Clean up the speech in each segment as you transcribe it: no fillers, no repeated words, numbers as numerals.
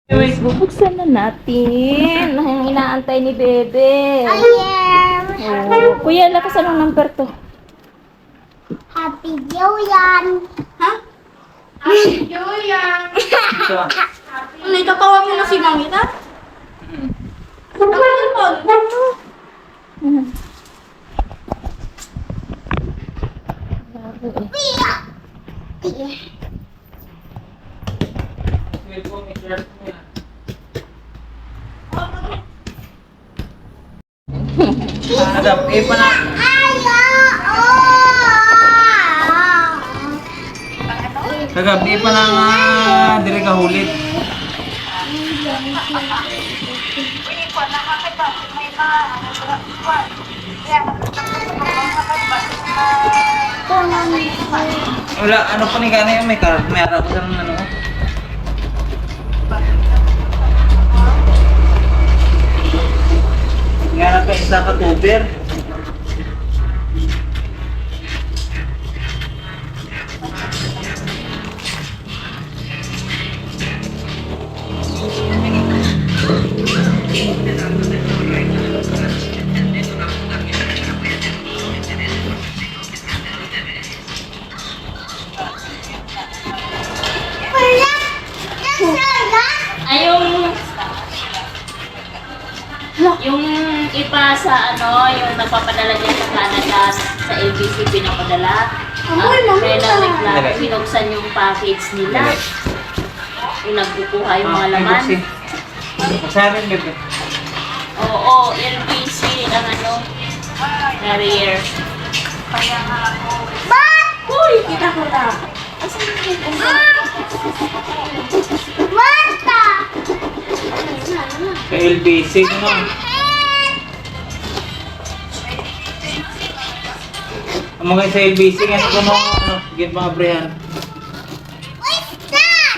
Wait, bubuksan na natin. Ang inaantay ni Bebe. Oh, kuya, lakas anong number to? Happy Joyan! Ha? Happy Joyan! Ito. Ano, itatawa mo na si Mamita? Adap, pa na. Kagabi pa na nga, dire ka hulit. Wala, ano pa ni gana yung may harap sa ano. Nga ka isa ka tuber. Ay, yung ipa sa yung nagpapadala dyan sa Canada, sa ABC pinapadala. Kaya nagreklamo, binuksan yung package nila. Yung nagkukuha yung mga laman. Sabi bebe. Oo, LBC ang carrier. Uy, kita ko na. Asan yung Basta! Sa LBC no. Ang mga sa LBC nga ko no, gid mga brehan. What's that?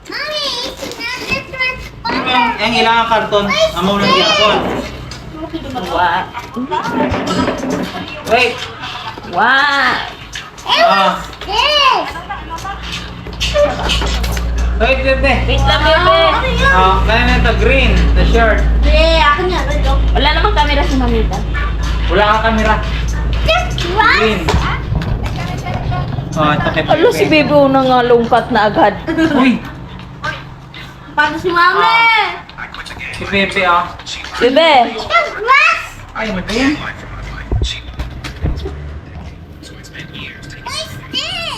Mommy, it's another transponder. Ang ilang karton, amo lang gyapon. Wow. Wait. Wow. Ah, This! wait bebe. Wait lang, Bebe. Ah, kaya na green, the shirt. Hindi, ako niya. Wala namang camera si Mamita. Wala kang kamera. This right? Green. Oh, ito kay bebe. Alo, si Bebe unang lungkat na agad. Uy, Paano si Mami? si bebe ah. Bebe. This grass? Ay, ano ba yan? What's this?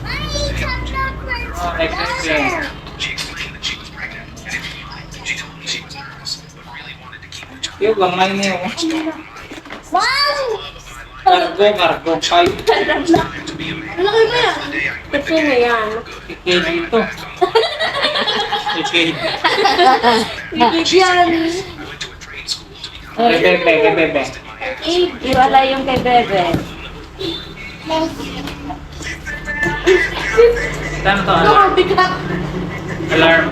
Mommy, it's another Oh, like this transponder. She explained that she was pregnant, and if you like, she told me she was nervous, but really wanted to keep the child. Yung gamay niya. Wow! Cargo, 5. To be a man. Ano kayo ba yan? The day I Kasi na yan. Ikay dito. Ikay. Bigit yan. I went to a trade school to become Kay bebe, kay bebe. Iwala yung kay Bebe. Saan to? Ano ka, bigat? Alarm.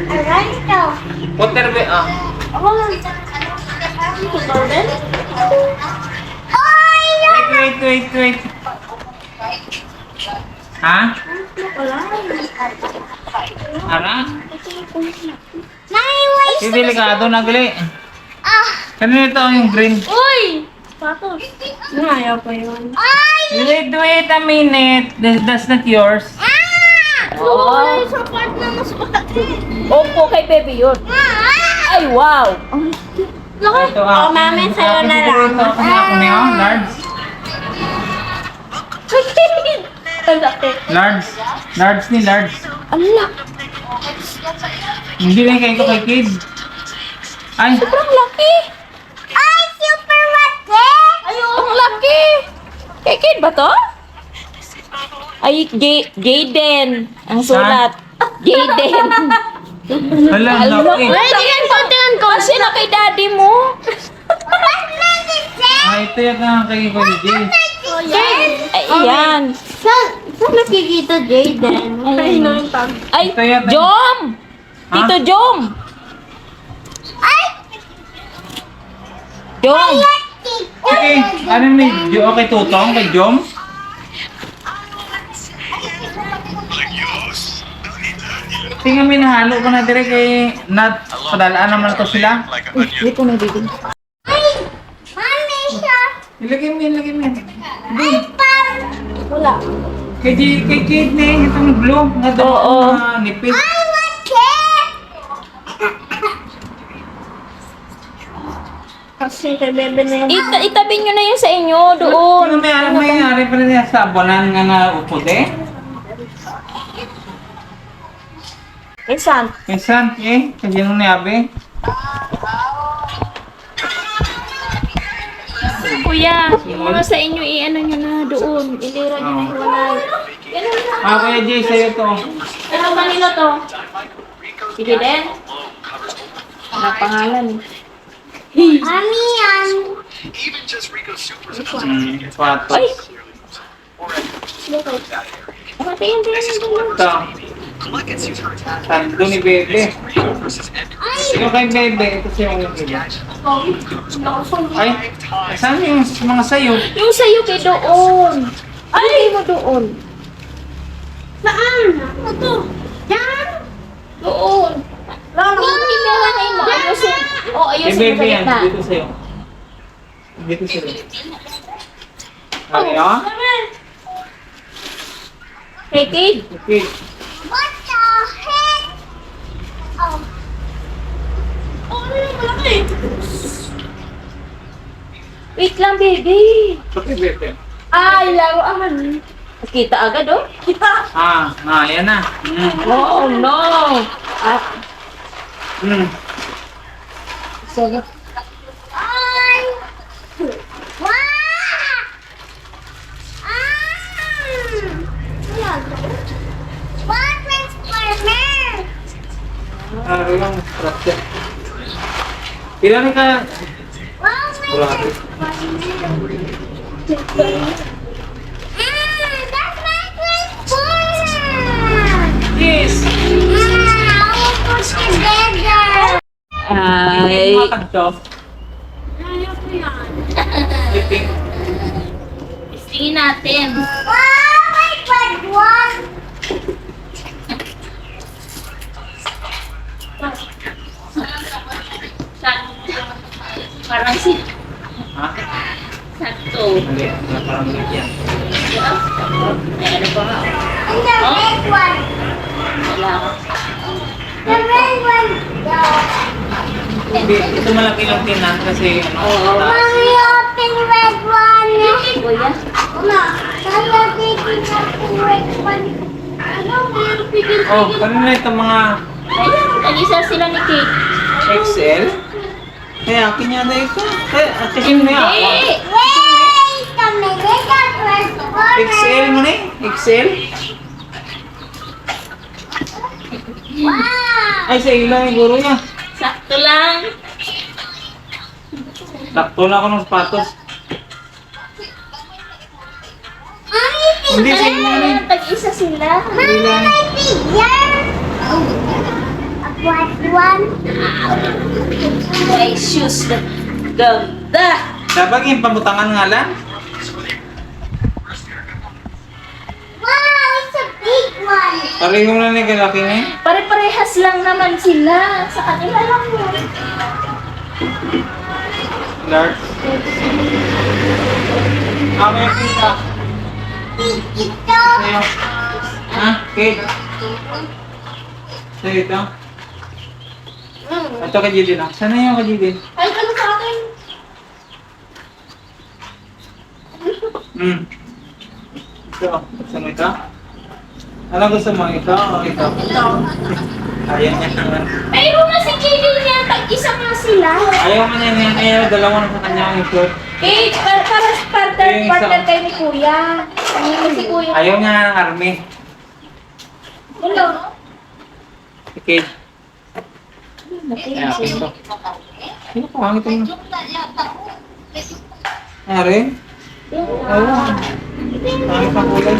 Aranto. Water be, ah. Ako lang. Ito, Gordon? Wait. Ha? Wala. Ara? Mommy, wait. Si delikado na gali. Ah! Kanino ito yung green? Uy! Patos. Ayaw pa yun. Ay! Wait a minute. That's not yours. Ah! Oh. Sa part na mas malaki. Opo, kay Bebe yun. Ah! Ay, wow. Laki. Ito, ah. Oh, Mami, sa'yo na lang. Ito, ako niya, large. Ang laki. Large ni large. Ala, Hindi lang kayo kay kid. Ay, sobrang laki. Ay, super laki! Ang laki. Kay Kid ba to? Ay, Jayden. Ang sulat. Jayden. hala, laki. Wait, tingnan ko. Kasi na kay daddy mo. Ay, ito yung kay Jay. Ay, yan. Saan nakikita Jayden? Ayun. Ayun yung tag. Ay, Ito yata. Jom. Ha? Tito Jom. Ay! Jom. Okay, ano ni okay tutong kay Jom? Like yours. Don't need that, you know. Tingnan mo nahalo ko na dire kay nat padalaan naman to sila. Like a Uy, onion. dito na dito. Ay! Mami siya! Ilagay mo, ilagay mo. Ay, pam! Wala. Kay kidney, itong blue, nga daw Oo. nipis. I want cake! Kasi kay bebe na yan. Itabi nyo na yun sa inyo, doon. Ano may-ari pa rin sa abonan nga na uputi? Insan. Minsan, kasi nung niyabi. Kuya, yung mga sa inyo, i-ano nyo na doon. Ilira nyo na hiwalay. Ganun lang. Kuya Jay, sa'yo to. Ano kanino to? Sige din. Wala pangalan eh. Mami yan! Even just Rico's super Patos. Ay! that area. Pati yan din. This is clever. Ito, Colette gets used her attack. tando ni Bebe. Rico versus Edgar. Sino kay Bebe? Ito siya yung iba. Ay, saan yung mga sayo? Yung sa'yo kay doon. Ay! mo doon. Saan? Ito! Yan! Doon. Hindi nilalahay mo. Ayusin. O, Kay ayusin mo Bebe sa yan, gitna. dito sa'yo. Dito sa'yo. Ay, ah? Kay Kate. Okay. What the heck? Oh. Oh, malaki. Wait lang, baby. Ito kay Bebe. Ay, laruan. Kita agad, oh. Kita. Yan na. Oh, no. Ah, Sige. Ay! Wow! What transformer? Yung structure. Pila ni ka? Wow, Grabe. that's my transformer! Yes! I will put together! Ay. Mga kanto. Flipping. Tingin natin. Wow, my bad one! Parang si... Ha? Sakto. Mali. Wala parang mali yan. Ay, ano pa nga? And the red one! Wala ka. The red one! Ito malaki lang tinan kasi ano. Oo. Mommy, open red one! Kuya. Mama, Mama, baby, open red one! Ano, may pigil. Oh, kanina itong mga Ayun, tag-isa sila ni Kate. XL. Kaya akin yata ito. Kasi mo na ako. Eh! Wait a minute, that transformer! XL mo na XL? Wow! Ay, sa ilang yung guro niya. Sakto lang. Sakto na ako ng sapatos. Mommy, Hindi, sa ilang Ayun, yun. tag-isa sila. Ilang. my figure! A what one? May shoes na ganda. Dapat yung pamutangan nga lang. Wow, it's a big one! Pareho na ni kalaki niya. Pare-parehas lang naman sila. Sa kanila lang yun. Large. Ako yung kita. Big ito! Sa'yo. Ha? Kate? Sa'yo ito? Ito ka Jidin ah. Sana yung ka Jidin? Ay, ano sa akin? Ito. Gusto mo ito? Ano gusto mo? Ito o ito? Ayaw niya naman. Pero na si Kate niya, tag-isa nga sila. Ayaw mo niya niya. Ayaw, dalawa na sa kanya ang ikot. Kate, para partner kayo ni Kuya. Si Kuya. Ayaw niya ng army. Hello. Si Kate. Kaya ito. Sino ko? Hangit mo. Ari? Oo. Hangit ang kulay.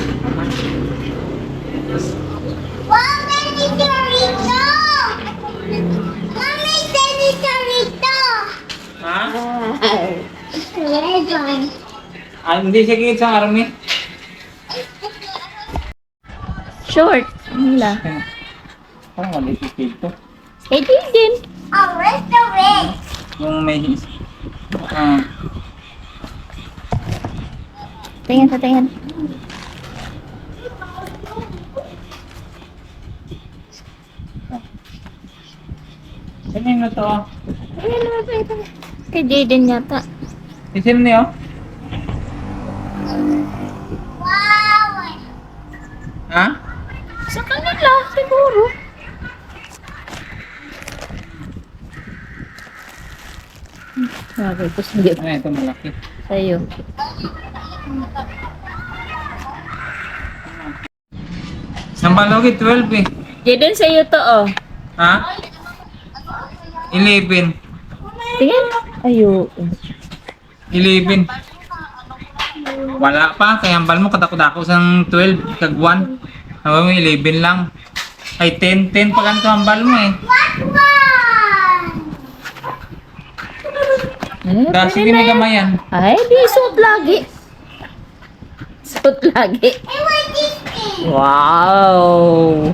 Wow, Senatorito! Mommy, Senatorito! Ha? Red one. Hindi siya Kate sa army. Short. Nila. Parang maliit yung cake to. Kay Jaden. Oh, where's the ring? Yung may... Tingin sa tingin. Kanino to? Ayan naman pa ito. Kay Jaden yata. Sino niyo? Wow! Ha? Sa kanila, siguro. Okay, tapos hindi Ano ito malaki? sa'yo. Sambalogit 12 eh. Jaden, sa'yo to, oh. Ha? 11. Tingin. Ayo. 11. Wala pa, kaya ambal mo kadako-dako sang 12 kag 1. Hawa mo 11 lang. Ay 10 pa ganito ambal mo eh. Kasi pwede na yan. ginagamayan. Ay, di suot lagi. Suot lagi. Wow.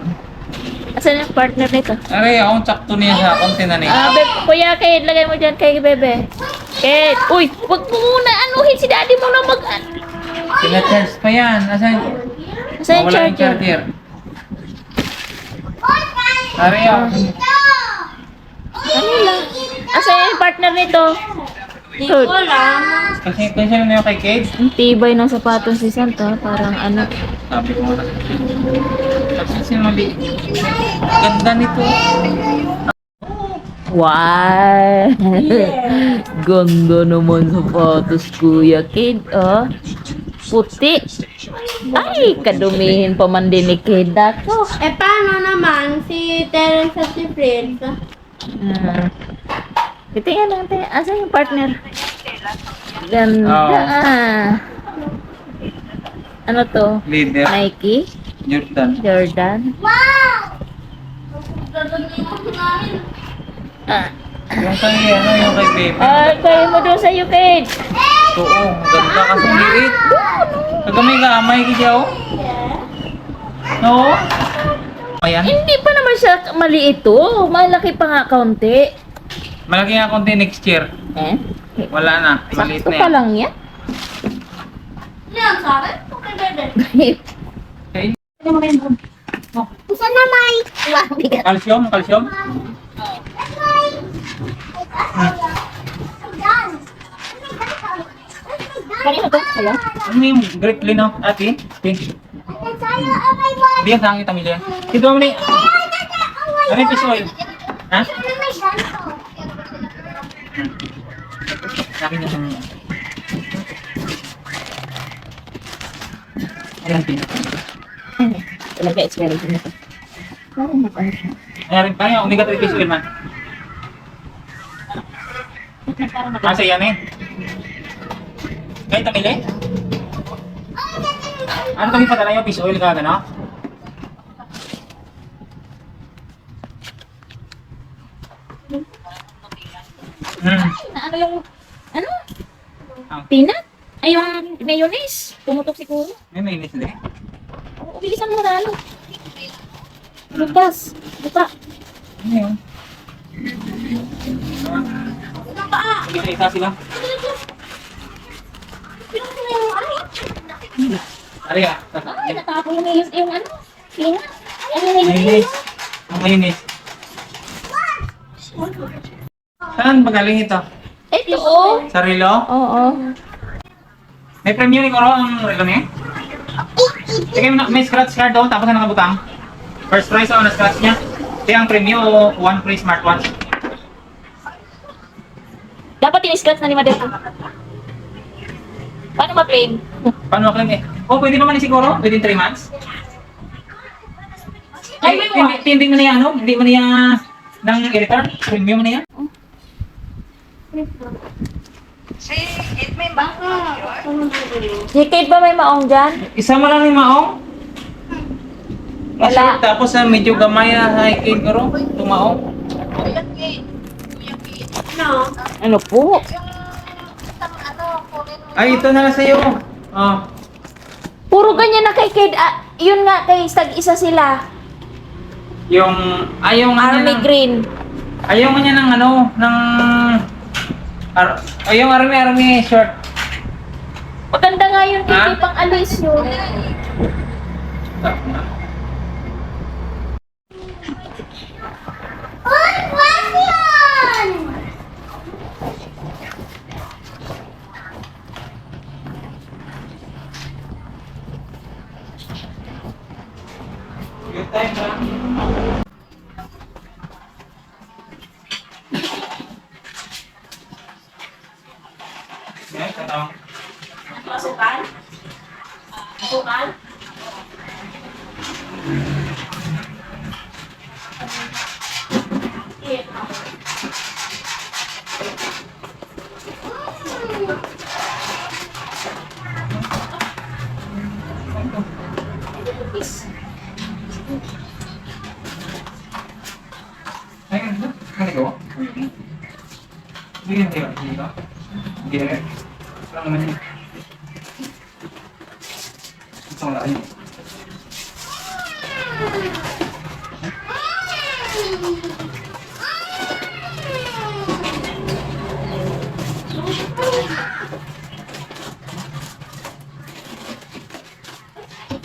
Asan yung partner nito? Aray, akong sakto niya sa akong tinanin. Kuya Kate, lagay mo dyan kay Bebe. Kate, uy, wag mo muna anuhin si daddy mo na Pina-charge pa yan. Asan Asan yung mawala charger? Aray, ako. Ano lang? Asan yung partner nito? Hindi ko alam. Kasi sino na yung kay Kate? Ang tibay ng sapatos ni Santa, parang ano. Sabi ko nga. Kasi sinuli. Ganda nito. Wow! Ganda naman sapatos, Kuya Kid, oh. Puti. Ay, kadumihin pa man din ni Kid ako. Paano naman si Terence at si Fred? Tingnan lang, tingnan. Asan yung partner? Ganda. Oh. Ano to? Leader. Nike? Jordan. Jordan? Ah. Yung kay ano, yung kay Baby. Kaya mo doon sa Kid. Oo, ganda kasi liit. Kagamay ka, amay ka oh. No? Ayan. Hindi pa naman siya maliit to. Malaki pa nga kaunti. Malaki nga konti next year. Eh? Wala na. Maliit Sakto na pa yan. lang yan. Yan sa akin? Okay, Bebe. Okay. Isa na may. Calcium, calcium. Kanino to? Sa'yo? Ano yung grape lino? Ate? Pink. Diyan sa akin tamilya. Ito mo ni. Ano yung fish oil? Ha? Sabi niya sa mga. Ayan, pink. Talaga experience nito. Parang ano siya. Ayan, parang omega 3 fish oil man. Kasi yan eh. Kahit tamili? Ano kami padala yung fish oil ka, gano? Ano yung, ano? Ah. Peanut? Ay, yung mayonnaise. Tumutok siguro. May mainit din. Bilisan mo na ano. Lutas. Buka. Ano yun? Isa-isa sila. Ari ah. Ay, natapon yung ano. Peanut. Ano yung Mayonnaise. Ang mayonnaise. Saan magaling ito? Ito, oh. Sa relo? Oo. May premium ni Koro ang relo niya? Sige, may scratch card doon, tapos na nakabutang. First prize o na-scratch niya. Kaya ang premium o one free smartwatch. Dapat in-scratch na ni Madel. Paano ma-claim? Paano claim eh? Oh, pwede naman ni siguro within 3 months. Ay, may mga. Hindi mo na yan, ano? Hindi mo na yan ng i-return? Premium mo na yan? Si Kate ba may maong dyan? Isa mo lang ni Maong? Wala. Tapos medyo gamay na hiking ko tumaong. Ano po? Ay, ito na lang sa'yo. Oh. Puro ganyan na kay Kate. Yun nga, kay stag isa sila. Ayaw nga niya Army ng... green. Ayaw nga niya ng ano, ng... Ayaw army short. Maganda nga yung Ha? titi pang alis yun. Uy, wag yan! Good time ba? Yan, katawang. Masukan? Masukan? Ay, ano? Ano ko? Bigyan kayo, hindi ka? Hindi rin. Lang naman yun. Ito wala kayo.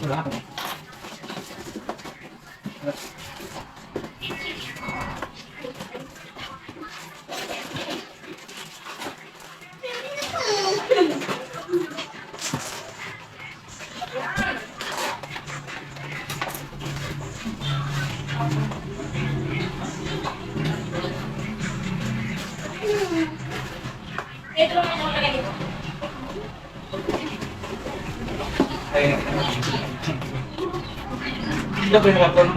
Wala ako. Ayun. Ito pa yung kapon.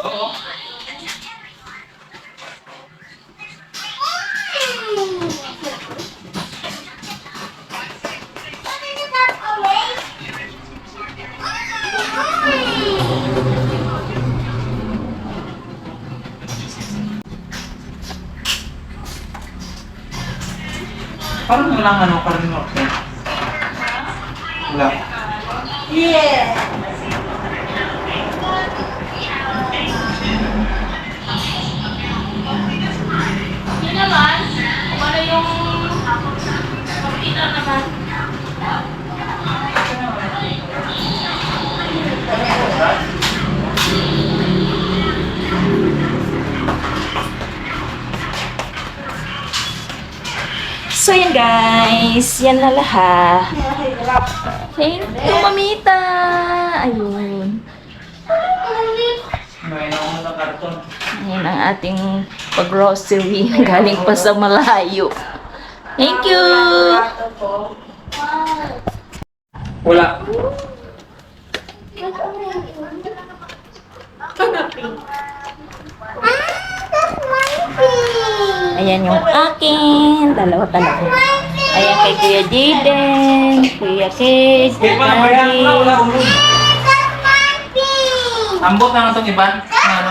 Oo. Parang walang ano, parang option. Wala. Yun naman, kung ano yung computer naman. So yan guys, yan na lahat. Thank you, mamita. Ayun. May naman na karton. Ayan ang ating pag-grocery galing pa sa malayo. Thank you. Wala. Ayan yung akin. Dalawa. Ayan kay Kuya Jaden, Kuya Kate, Hindi pa nabayaran na, wala Daddy. ulo. Ambot na nga itong iba. Ano?